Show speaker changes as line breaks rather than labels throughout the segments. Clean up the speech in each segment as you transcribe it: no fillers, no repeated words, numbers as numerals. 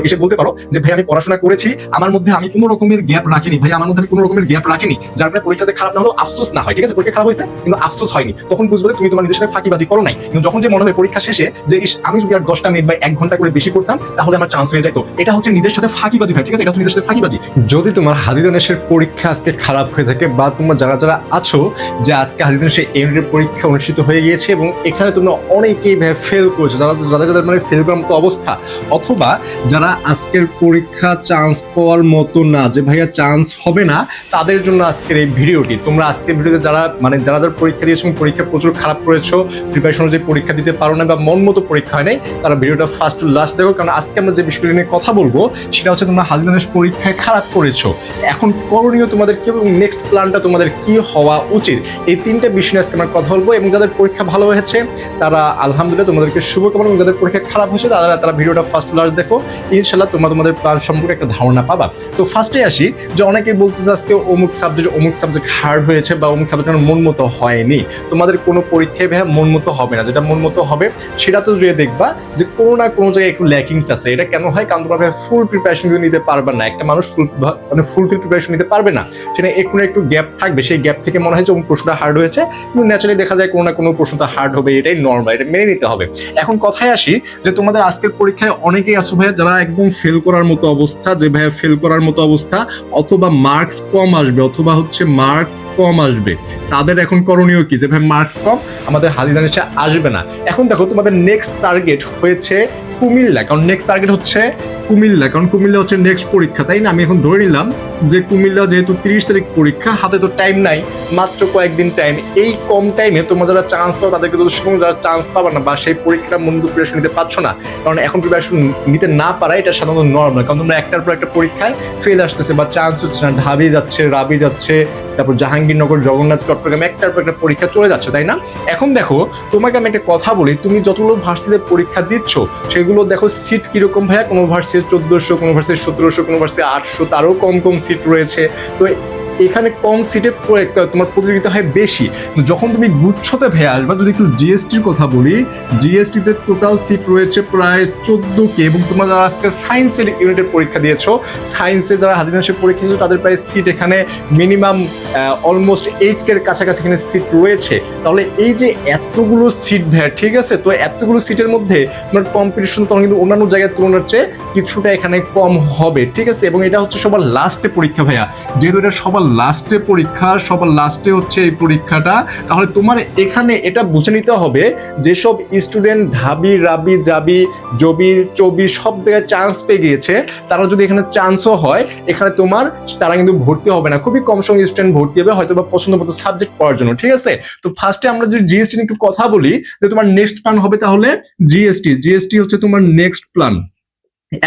এসে বলতে পারো যে ভাই আমি পড়াশোনা করেছি, আমার মধ্যে আমি কোনো রকমের গ্যাপ রাখিনি, ভাই আমার মধ্যে আমি কোনো রকমের গ্যাপ রাখিনি, যার কারণে পরীক্ষাতে খারাপ না হলেও আফসোস না হয়। ঠিক আছে, পরীক্ষা খারাপ হয়েছে কিন্তু আফসোস হয়নি, তখন বুঝবে তুমি তোমার নিজের সাথে ফাঁকিবাজি করো নাই। কিন্তু যখন যে মনে হবে পরীক্ষা শেষে যে আমি যদি আর 10টা মিনিট বা 1 ঘন্টা করে বেশি করতাম তাহলে আমার চান্স হয়ে যেত, এটা হচ্ছে নিজের সাথে ফাঁকিবাজি ভাই। ঠিক আছে, এটা হচ্ছে নিজের সাথে ফাঁকিবাজি। যদি তোমার হাজি দানেশের পরীক্ষা আজকে খারাপ হয়ে থাকে, বা তোমরা যারা যারা আছো যে আজকে হাজি দানেশের ইউনিটের পরীক্ষা অনুষ্ঠিত হয়ে গিয়েছে এবং এখানে তোমরা অনেকেই ফেল করেছো, যাদের মানে ফেল করার মতো অবস্থা, অথবা যারা আজকের পরীক্ষা চান্স পাওয়ার মতো না, যে ভাইয়া চান্স হবে না, তাদের জন্য আজকের এই ভিডিওটি। তোমরা আজকের ভিডিওতে যারা যারা পরীক্ষা দিয়েছো এবং পরীক্ষা প্রচুর খারাপ করেছো, প্রিপারেশন অনুযায়ী পরীক্ষা দিতে পারো না বা মন মতো পরীক্ষা হয় নাই, তারা ভিডিওটা ফার্স্ট টু লাস্ট দেখো, কারণ আজকে আমরা যে বিষয়টি নিয়ে কথা বলবো সেটা হচ্ছে তোমরা হাজি দানেশ পরীক্ষায় খারাপ করেছো, এখন করণীয় তোমাদের কি এবং নেক্সট প্ল্যানটা তোমাদের কি হওয়া উচিত, এই 3টে বিষয় নিয়ে আজকে আমরা কথা বলবো। এবং যাদের পরীক্ষা ভালো হয়েছে তারা আলহামদুলিল্লাহ, তোমাদেরকে শুভকামনা, এবং যাদের পরীক্ষা খারাপ হয়েছে তারা ভিডিওটা ফার্স্ট টু লাস্ট দেখো, ইনশাল্লাহ তোমাদের প্ল্যান সম্পর্কে একটা ধারণা পাবা। তো ফার্স্টে আসি যে অনেকেই বলতেছে আজকে অমুক সাবজেক্ট হার্ড হয়েছে বা অমুক সাবজেক্ট মন মতো হয়নি। তোমাদের কোনো পরীক্ষায় ভাইয়া মন মতো হবে না, যেটা মন মতো হবে সেটা তো যে দেখবা যে কোনো না কোনো জায়গায় একটু ল্যাকিংস আছে। এটা কেন হয়? কারণ তোমরা ফুল প্রিপারেশন নিতে পারবে না, একটা মানুষ ফুলফিল প্রিপারেশন নিতে পারবে না, সেটা একটু না একটু গ্যাপ থাকবে, সেই গ্যাপ থেকে মনে হয় যে অমুক প্রশ্নটা হার্ড হয়েছে, কিন্তু ন্যাচারালি দেখা যায় কোনো না কোনো প্রশ্নটা হার্ড হবে, এটাই নর্মাল, এটা মেনে নিতে হবে। এখন কথায় আসি যে তোমাদের আজকের পরীক্ষায় অনেকেই আছো ভাইয়া যারা একদম ফেল করার মতো অবস্থা, যে ভাইয়া ফেল করার মতো অবস্থা, অথবা মার্কস কম আসবে, অথবা হচ্ছে মার্কস কম আসবে, তাদের এখন করণীয় কি? যে ভাই মার্কস কম, আমাদের হাজি দানেশে আসবে না। এখন দেখো তোমাদের নেক্সট টার্গেট হয়েছে কুমিল্লা, কারণ নেক্সট টার্গেট হচ্ছে কুমিল্লা, কারণ কুমিল্লা হচ্ছে নেক্সট পরীক্ষা, তাই না? আমি এখন ধরে নিলাম যে কুমিল্লা যেহেতু 30 তারিখ পরীক্ষা, হাতে তো টাইম নাই, মাত্র কয়েকদিন টাইম, এই কম টাইমে তোমরা যারা চান্স পাও তাদেরকে তো সময় যারা চান্স পাবে না বা সেই পরীক্ষাটা মন প্রিপারেশন নিতে পারছো না, কারণ এখন প্রিপারেশন নিতে না পারা এটা সাধারণত নর্মাল, কারণ তোমরা একটার পর একটা পরীক্ষায় ফেল আসতেছে বা চান্স হচ্ছে না, ঢাবি যাচ্ছে, রাবি যাচ্ছে, তারপর জাহাঙ্গীরনগর, জগন্নাথ, চট্টগ্রাম, একটার পর একটা পরীক্ষা চলে যাচ্ছে, তাই না? এখন দেখো তোমাকে আমি একটা কথা বলি, তুমি যতগুলো ভার্সিটিতে পরীক্ষা দিচ্ছ সেগুলো দেখো সিট কিরকম ভাইয়া, কোনো ভার্সিটি 1400, কোনো ভার্সিটি 1700, কোনো ভার্সিটি 800, তারও কম কম সিট রয়েছে। তো এখানে কম সিটে তোমার প্রতিযোগিতা হয় বেশি। যখন তুমি গুচ্ছতে ভেয়ে আসবা, যদি একটু জিএসটির কথা বলি, জিএসটিতে টোটাল সিট রয়েছে প্রায় 14K, এবং তোমরা যারা আজকে সায়েন্সের ইউনিটের পরীক্ষা দিয়েছো, সায়েন্সে যারা হাজি দানেশের পরীক্ষা দিয়েছো তাদের প্রায় সিট এখানে মিনিমাম অলমোস্ট 8K এর কাছাকাছি এখানে সিট রয়েছে। তাহলে এই যে এতগুলো সিট ভ্যা, ঠিক আছে, তো এতগুলো সিটের মধ্যে তোমার কম্পিটিশন তখন কিন্তু অন্যান্য জায়গায় তুলনার চেয়ে কিছুটা এখানে কম হবে, ঠিক আছে। এবং এটা হচ্ছে সবার লাস্টে পরীক্ষা ভাইয়া, যেহেতু এটা সবার লাস্টে পরীক্ষা, সবার লাস্টে হচ্ছে এই পরীক্ষাটা, তাহলে তোমার এখানে এটা বুঝে নিতে হবে যেসব স্টুডেন্ট ঢাবি, রাবি, জাবি, জবি, চবি সব জায়গায় চান্স পেয়ে গিয়েছে, তারা যদি এখানে চান্সও হয়, এখানে তারা কিন্তু ভর্তি হবে না, খুবই কম সংখ্যক স্টুডেন্ট ভর্তি হবে, হয়তো বা পছন্দ মতো সাবজেক্ট পড়ার জন্য, ঠিক আছে। তো ফার্স্টে আমরা যদি জিএসটি নিয়ে একটু কথা বলি, যে তোমার নেক্সট প্ল্যান হবে তাহলে জিএসটি হচ্ছে তোমার নেক্সট প্ল্যান।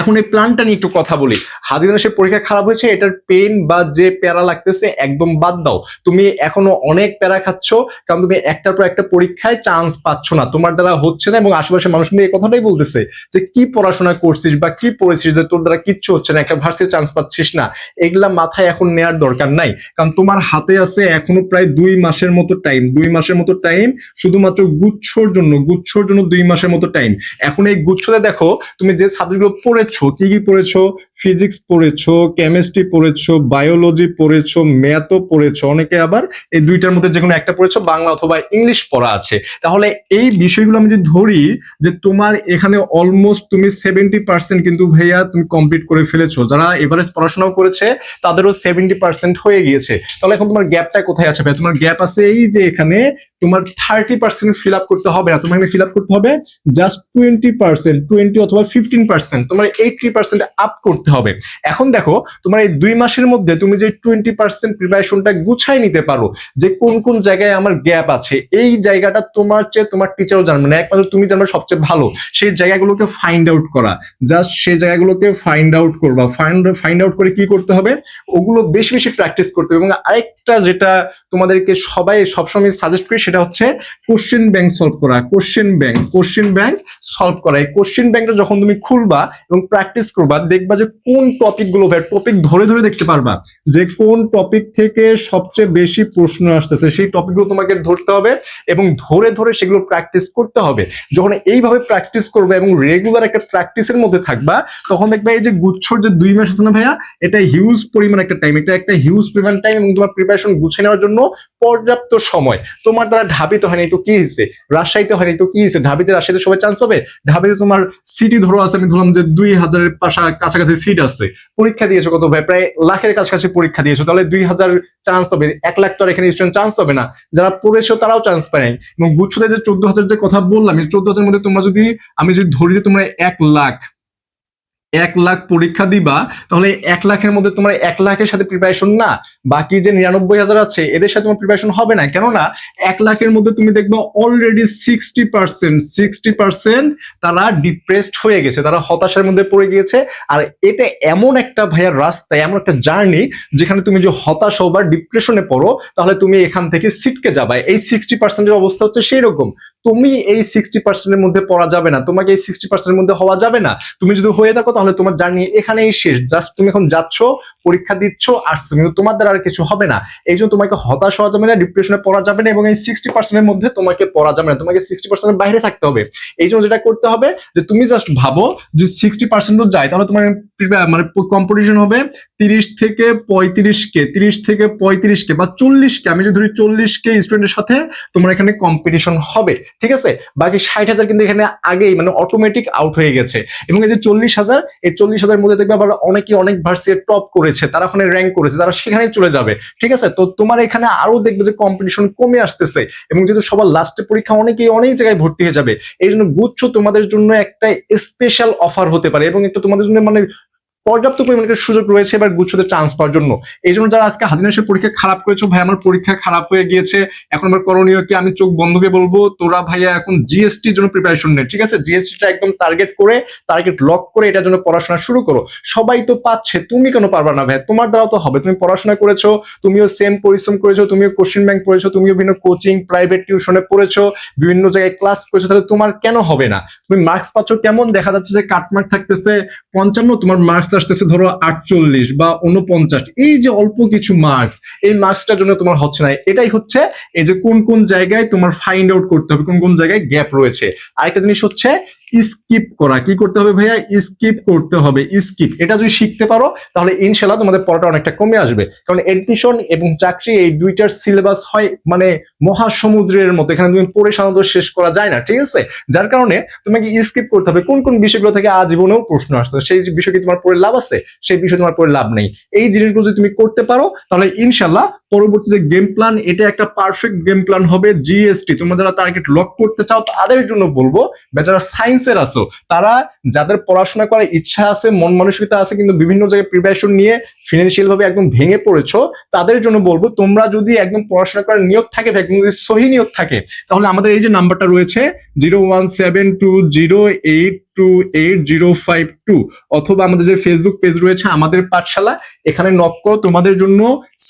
এখন এই প্ল্যানটা নিয়ে একটু কথা বলি। হাজি দানেশের পরীক্ষা খারাপ হয়েছে, এটার পেন বা যে প্যারা লাগতেছে একদম বাদ দাও, তুমি এখনো অনেক প্যারা খাচ্ছ, কারণ তুমি একটার পর একটা পরীক্ষায় চান্স পাচ্ছ না, তোমার দ্বারা হচ্ছে না, এবং আশেপাশের মানুষ এই কথাটাই বলতেছে যে কি পড়াশোনা করছিস বা কি পড়েছিস যে তোর দ্বারা কিচ্ছু হচ্ছে না, একটা ভার্সিটি চান্স পাচ্ছিস না, এগুলা মাথায় এখন নেওয়ার দরকার নাই, কারণ তোমার হাতে আছে এখনো প্রায় 2 মাসের মতো টাইম, 2 মাসের মতো টাইম শুধুমাত্র গুচ্ছর জন্য 2 মাসের মতো টাইম। এখন এই গুচ্ছতে দেখো তুমি যে সাবজেক্টগুলো পড়েছো, কি কি পড়েছো? ফিজিক্স পড়েছো, কেমিস্ট্রি পড়েছো, বায়োলজি পড়েছো, ম্যাথও পড়েছো, অনেকে আবার এই দুইটার মধ্যে যে কোনো একটা পড়েছো, বাংলা অথবা ইংলিশ পড়া আছে। তাহলে এই বিষয়গুলো আমি যদি ধরি যে তোমার এখানে অলমোস্ট তুমি 70% কিন্তু ভাইয়া তুমি কমপ্লিট করে ফেলেছো, যারা এভারেজ পড়াশোনাও করেছে তাদেরও 70% হয়ে গিয়েছে। তাহলে এখন তোমার গ্যাপটা কোথায় আছে ভাই? তোমার গ্যাপ আছে এই যে এখানে, তোমার 30% ফিল আপ করতে হবে না, তোমার ফিল আপ করতে হবে জাস্ট 20%, 20 অথবা 15%, তোমার 80% আপ করতে হবে। এখন দেখো তোমার এই 2 মাসের মধ্যে তুমি যে 20% প্রিপারেশনটা গুছাই নিতে পারো, যে কোন কোন জায়গায় আমার গ্যাপ আছে, এই জায়গাটা তোমার চেয়ে তোমার টিচারও জানবে না, একমাত্র তুমি জানবে সবচেয়ে ভালো, সেই জায়গাগুলোকে ফাইন্ড আউট করা, জাস্ট সেই জায়গাগুলোকে ফাইন্ড আউট করবা। ফাইন্ড আউট করে কি করতে হবে? ওগুলো বেশি বেশি প্র্যাকটিস করতে হবে। এবং আরেকটা যেটা তোমাদেরকে সবাই সবসময় সাজেস্ট করি সেটা সেটা হচ্ছে কোশ্চেন ব্যাংক সলভ করা। কোশ্চেন ব্যাংক সলভ করা। এই কোশ্চেন ব্যাংকটা যখন তুমি খুলবা এবং প্র্যাকটিস করবা, দেখবা যে কোন টপিকগুলো টপিক ধরে ধরে দেখতে পারবা যে কোন টপিক থেকে সবচেয়ে বেশি প্রশ্ন আসতেছে, সেই টপিকগুলো তোমাকে ধরতে হবে এবং ধরে ধরে সেগুলো প্র্যাকটিস করতে হবে। যখন এইভাবে প্র্যাকটিস করবে এবং রেগুলার একটা প্র্যাকটিসের মধ্যে থাকবা, তখন দেখবে এই যে গুচ্ছর যে 2 মাস আছে না ভাইয়া, এটা হিউজ পরিমাণ একটা টাইম, এটা একটা হিউজ পরিমাণ টাইম এবং তোমার প্রিপারেশন গুছিয়ে নেওয়ার জন্য পর্যাপ্ত সময়। তোমার দ্বারা ঢাবিতে হয়নি তো কি হয়েছে, রাজশাহীতে হয়নি তো কি হয়েছে, ঢাবিতে রাজশাহীতে সবাই চান্স পাবে। ঢাবিতে তোমার সিটি ধরো আছে, আমি ধরলাম যে 2000-এর কাছাকাছি সিট আছে, পরীক্ষা দিয়েছো কত ভাই, প্রায় লাখের কাছাকাছি পরীক্ষা দিয়েছো, তাহলে 2000 চান্স পাবে, 1 লাখ তো আর এখানে স্টুডেন্ট চান্স পাবে না, যারা পড়েছো তারাও চান্স পায়। এবং গুচ্ছতে যে 14,000 যে কথা বললাম, এই 14,000 মধ্যে তোমরা যদি আমি যদি ধরি যে তোমরা 1 লাখ পরীক্ষা দিবা, তাহলে 1 লাখের মধ্যে তোমার 1 লাখের সাথে প্রিপারেশন না, বাকি যে 99,000 আছে এদের সাথে তোমার প্রিপারেশন হবে না। কেননা 1 লাখের মধ্যে তুমি দেখবা অলরেডি 60% তারা ডিপ্রেসড হয়ে গেছে, তারা হতাশার মধ্যে পড়ে গিয়েছে। আর এটা এমন একটা ভাইয়ার রাস্তা, এমন একটা জার্নি, যেখানে তুমি যে হতাশ বা ডিপ্রেশনে পড়ো, তাহলে তুমি এখান থেকে ছিটকে যাবে। এই 60%-এর অবস্থা হচ্ছে সেই রকম। তুমি এই 60%-এর মধ্যে পড়া যাবে না, তোমাকে এই 60%-এর মধ্যে হওয়া যাবে না। তুমি যদি হয়ে থাকো তাহলে তোমার জার্নি এখানেই শেষ। জাস্ট তুমি এখন যাচ্ছ, পরীক্ষা দিচ্ছ, আসছো, কিন্তু তোমার দ্বারা আর কিছু হবে না। এই জন্য তোমাকে হতাশ হওয়া যাবে না, ডিপ্রেশনে পড়া যাবে না, এবং এই 60%-এর মধ্যে তোমাকে পড়া যাবে না, তোমাকে 60%-এর বাইরে থাকতে হবে। এই জন্য যেটা করতে হবে যে তুমি জাস্ট ভাবো যে 60%ও যায়, তাহলে তোমার মানে কম্পিটিশন হবে 30 থেকে 35 কে বা 40 কে, আমি যদি ধরি 40 কে স্টুডেন্টের সাথে তোমার এখানে কম্পিটিশন হবে, ঠিক আছে। বাকি 60,000 কিন্তু এখানে আগেই মানে অটোমেটিক আউট হয়ে গেছে। এবং এই যে 40,000, এই 40,000 মধ্যে দেখবে আবার অনেকে অনেক ভার্সিটি টপ করেছে, তারা ওখানে র্যাঙ্ক করেছে, তারা সেখানেই চলে যাবে, ঠিক আছে। তো তোমার এখানে আরো দেখবে যে কম্পিটিশন কমে আসতেছে, এবং যেহেতু সবার লাস্টে পরীক্ষা, অনেকেই অনেক জায়গায় ভর্তি হয়ে যাবে। এই জন্য গুচ্ছ তোমাদের জন্য একটা স্পেশাল অফার হতে পারে, এবং একটা তোমাদের জন্য মানে পর্যাপ্ত পরিমাণে সুযোগ রয়েছে এবার গুচ্ছতে চান্স পাওয়ার জন্য। এই জন্য যারা আজকে হাজির এসে পরীক্ষা খারাপ করেছো, ভাই আমার পরীক্ষা খারাপ হয়ে গিয়েছে, এখন আমার করণীয় কি, আমি চোখ বন্ধ করে বলবো তোরা ভাইয়া এখন জিএসটির জন্য প্রিপারেশন নে, ঠিক আছে। জিএসটিটা একদম টার্গেট লক করে এটার জন্য পড়াশোনা শুরু করো। সবাই তো পাচ্ছে, তুমি কেন পারবা না ভাই, তোমার দ্বারাও তো হবে। তুমি পড়াশোনা করেছো, তুমিও সেম পরিশ্রম করেছো, তুমিও কোশ্চেন ব্যাংক পড়েছো, তুমিও বিভিন্ন কোচিং প্রাইভেট টিউশনে পড়েছো, বিভিন্ন জায়গায় ক্লাস করেছো, তাহলে তোমার কেন হবে না। তুমি মার্কস পাচ্ছ কেমন, দেখা যাচ্ছে যে কাটমার্ক থাকতেছে 55, তোমার মার্কস আসতেছে ধরো 48 বা 49, এই যে অল্প কিছু মার্কস, এই মার্কসটার জন্য তোমার হচ্ছে না। এটাই হচ্ছে এই যে কোন কোন জায়গায় তোমার ফাইন্ড আউট করতে হবে, কোন কোন জায়গায় গ্যাপ রয়েছে। আরেকটা জিনিস হচ্ছে স্কিপ করা। কি করতে হবে ভাইয়া, স্কিপ করতে হবে। স্কিপ, এটা যদি শিখতে পারো তাহলে ইনশাল্লাহ তোমাদের পড়াটা অনেকটা কমে আসবে। কারণ এডমিশন এবং চাকরি এই দুইটার সিলেবাস হয় মানে মহাসমুদ্রের মতো, এখানে তুমি পড়ে সাধারণত শেষ করা যায় না, ঠিক আছে। যার কারণে তোমাকে স্কিপ করতে হবে। কোন কোন বিষয়গুলো থেকে আজীবনেও প্রশ্ন আসছে, সেই বিষয় কি তোমার পড়ে লাভ আছে, সেই বিষয়ে তোমার পড়ে লাভ নেই। এই জিনিসগুলো যদি তুমি করতে পারো তাহলে ইনশাল্লাহ পরবর্তী যে গেম প্ল্যান, এটা একটা পারফেক্ট গেম প্ল্যান হবে। জিএসটি তোমরা যারা টার্গেট লক করতে চাও তাদের জন্য বলবো, যারা সায়েন্সের আছো, তারা যাদের পড়াশোনা করার ইচ্ছা আছে, মন মানসিকতা আছে, কিন্তু বিভিন্ন জায়গায় প্রিপারেশন নিয়ে ফিনান্সিয়াল ভাবে একদম ভেঙে পড়েছো, তাদের জন্য বলবো তোমরা যদি একদম পড়াশোনা করার নিয়ত থাকে, একদম যদি সহি নিয়ত থাকে, তাহলে আমাদের এই যে নাম্বারটা রয়েছে 01720828052, অথবা আমাদের যে ফেসবুক পেজ রয়েছে আমাদের পাঠশালা, এখানে নক করো। তোমাদের জন্য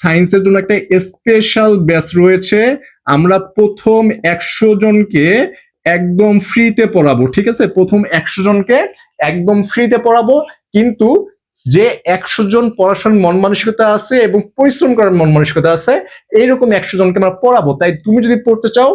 সায়েন্সের জন্য একটা স্পেশাল ব্যাচ রয়েছে। আমরা প্রথম 100 জনকে একদম ফ্রিতে পড়াবো, ঠিক আছে। প্রথম 100 জনকে একদম ফ্রিতে পড়াবো, কিন্তু যে 100 জন পড়াশোনার মন মানসিকতা আছে এবং পরিশ্রম করার মন মানসিকতা আছে, এইরকম 100 জনকে আমরা পড়াবো। তাই তুমি যদি পড়তে চাও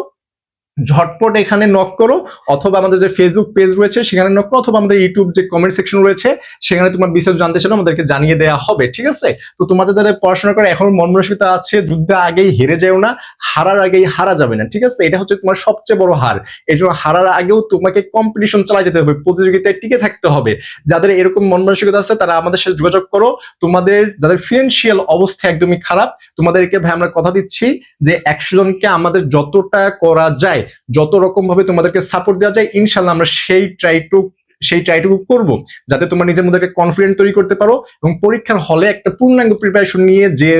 ঝটপট এখানে নক করো, অথবা আমাদের যে ফেসবুক পেজ রয়েছে সেখানে নক করো, অথবা আমাদের ইউটিউব যে কমেন্ট সেকশন রয়েছে সেখানে তোমার বিস্তারিত জানতে চাইলে আমাদেরকে জানিয়ে দেওয়া হবে, ঠিক আছে। তো তোমাদের যাদের পড়াশোনা করে এখনো মন মানসিকতা আছে, যুদ্ধে আগেই হেরে যেও না, হারার আগেই হারা যাবে না, ঠিক আছে। এটা হচ্ছে তোমার সবচেয়ে বড় হার। এই জন্য হারার আগেও তোমাকে কম্পিটিশন চালাই যেতে হবে, প্রতিযোগিতায় টিকে থাকতে হবে। যাদের এরকম মন মানসিকতা আছে তারা আমাদের সাথে যোগাযোগ করো। তোমাদের যাদের ফিনান্সিয়াল অবস্থা একদমই খারাপ, তোমাদেরকে ভাই আমরা কথা দিচ্ছি যে 100 জনকে আমাদের যতটা করা যায়, যত রকম ভাবে তোমাদেরকে সাপোর্ট দেওয়া যায়, ইনশাল্লাহ আমরা সেই ট্রাইটুকু করবো, যাতে তোমার নিজের মধ্যে একটা কনফিডেন্ট তৈরি করতে পারো এবং পরীক্ষার হলে একটা পূর্ণাঙ্গ প্রিপারেশন নিয়ে যে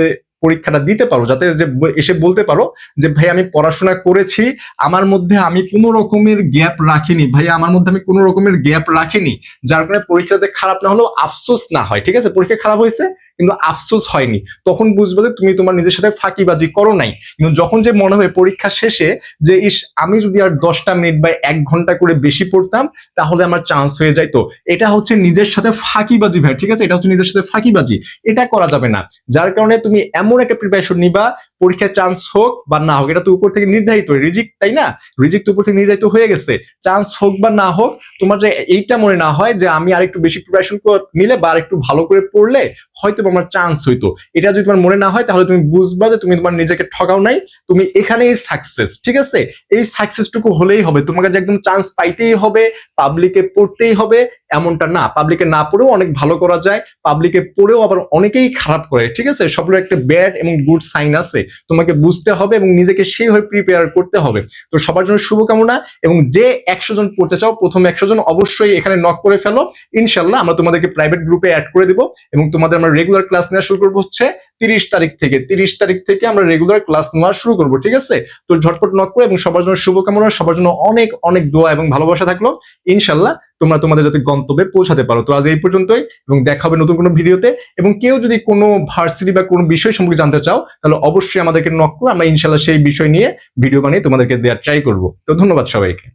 পরীক্ষাটা দিতে পারো, যাতে যে এসে বলতে পারো যে ভাই আমি পড়াশোনা করেছি, আমার মধ্যে আমি কোনো রকমের গ্যাপ রাখিনি, ভাই আমার মধ্যে আমি কোনো রকমের গ্যাপ রাখিনি, যার কারণে পরীক্ষাতে খারাপ না হলেও আফসোস না হয়, ঠিক আছে। পরীক্ষা খারাপ হয়েছে কিন্তু আফসোস হয়নি, তখন বুঝবে যে তুমি তোমার নিজের সাথে ফাঁকিবাজি করো নাই। কিন্তু যখন যে মনে হয় পরীক্ষা শেষে যে ইস আমি যদি আর 10টা মিনিট বা 1 ঘন্টা করে বেশি পড়তাম তাহলে আমার চান্স হয়ে যায়, তো এটা হচ্ছে নিজের সাথে ফাঁকিবাজি ভাই, ঠিক আছে, এটা হচ্ছে নিজের সাথে ফাঁকিবাজি, এটা করা যাবে না। যার কারণে তুমি এমন একটা প্রিপারেশন নিবা, পরীক্ষায় চান্স হোক বা না হোক, এটা তো উপর থেকে নির্ধারিত রিজিক, তাই না? রিজিক তো উপর থেকে নির্ধারিত হয়ে গেছে, চান্স হোক বা না হোক, তোমার যে এইটা মনে না হয় যে আমি আর একটু বেশি প্রিপারেশন নিলে বা আর একটু ভালো করে পড়লে হয়তো আমার চান্স হইতো, এটা যদি তোমার মনে না হয় তাহলে তুমি বুঝবা যে তুমি তোমার নিজেকে ঠকাও নাই, তুমি এখানেই সাকসেস, ঠিক আছে? এই সাকসেসটুকু হলেই হবে, তোমাকে যে একদম চান্স পাইতেই হবে, পাবলিকে পড়তেই হবে এমনটা না। পাবলিকে না পড়েও অনেক ভালো করা যায়, পাবলিকে পড়েও আবার অনেকেই খারাপ করে, ঠিক আছে? সবগুলো একটা ব্যাড এবং গুড সাইন আছে, তোমাকে বুঝতে হবে এবং নিজেকে সেইভাবে প্রিপেয়ার করতে হবে। তো সবার জন্য শুভকামনা, এবং যে 100 জন পড়তে চাও প্রথম 100 জন অবশ্যই এখানে নক করে ফেলো, ইনশাল্লাহ আমরা তোমাদেরকে প্রাইভেট গ্রুপে অ্যাড করে দিব, এবং তোমাদের আমরা রেগুলার ক্লাস নেওয়া শুরু করবো হচ্ছে 30 তারিখ থেকে। 30 তারিখ থেকে আমরা রেগুলার ক্লাস নেওয়া শুরু করবো, ঠিক আছে? তো ঝটপট নক করে, এবং সবার জন্য শুভকামনা, সবার জন্য অনেক অনেক দোয়া এবং ভালোবাসা থাকলো, ইনশাল্লাহ তোমরা তোমাদের যাতে গন্তব্যে পৌঁছাতে পারো। তো আজ এই পর্যন্তই, এবং দেখা হবে নতুন কোনো ভিডিওতে। এবং কেউ যদি কোনো ভার্সিটি বা কোনো বিষয় সম্পর্কে জানতে চাও তাহলে অবশ্যই আমাদেরকে নক করো, আমরা ইনশাল্লাহ সেই বিষয় নিয়ে ভিডিও বানিয়ে তোমাদেরকে দেওয়ার ট্রাই করবো। তো ধন্যবাদ সবাইকে।